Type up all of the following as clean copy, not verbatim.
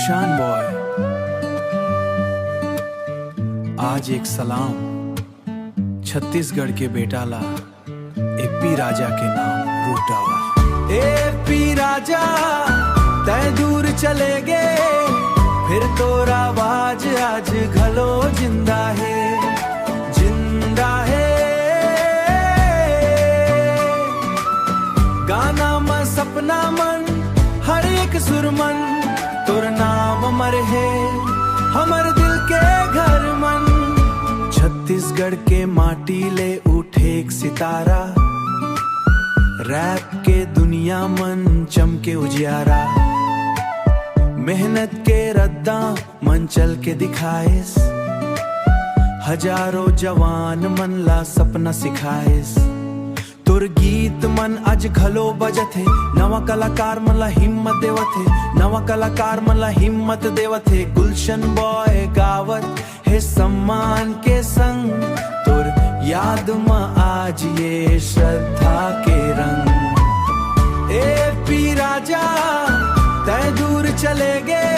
Gulshan boy. आज एक सलाम छत्तीसगढ़ के बेटा ला एपी राजा के नाम रूटावा। एपी राजा तय दूर चले गए, फिर तोरा आवाज आज घलो जिंदा है, जिंदा है। गाना में सपना मन हर एक सुरमन, तोर नाम अमर है हमर दिल के घर मन। छत्तीसगढ़ के माटी ले उठे एक सितारा, रैप के दुनिया मन चमके उजियारा। मेहनत के रद्दा मन चल के दिखाएस, हजारों जवान मन ला सपना सिखाएस। तुर गीत मन आज घलो बजत है, नवा कलाकार मन ला हिम्मत देवत है, नवा कलाकार मन ला हिम्मत देवत है। गुलशन बॉय गावत है सम्मान के संग, तुर याद में आज ये श्रद्धा के रंग। एपी राजा तय दूर चले गए,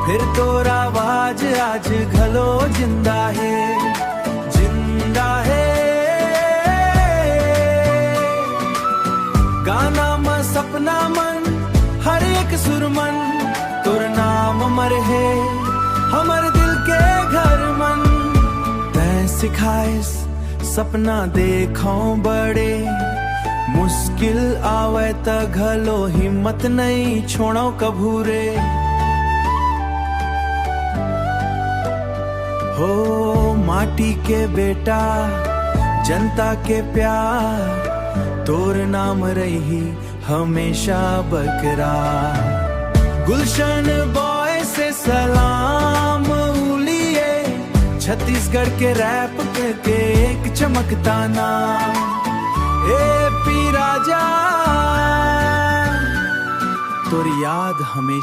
फिर तोरा आवाज आज घलो जिंदा है, जिंदा है। गाना में सपना मन हर एक सुरमन, तोर नाम अमर है हमर दिल के घर मन। तय सिखाइस सपना देखो बड़े, मुश्किल आवे त घलो हिम्मत नहीं छोड़ो कभूरे। हो माटी के बेटा जनता के प्यार, तोर नाम रही हमेशा बरकरार। गुलशन बॉय से सलाम उलिए, छत्तीसगढ़ के रैप के एक चमकता नाम। एपी राजा तोर याद हमेशा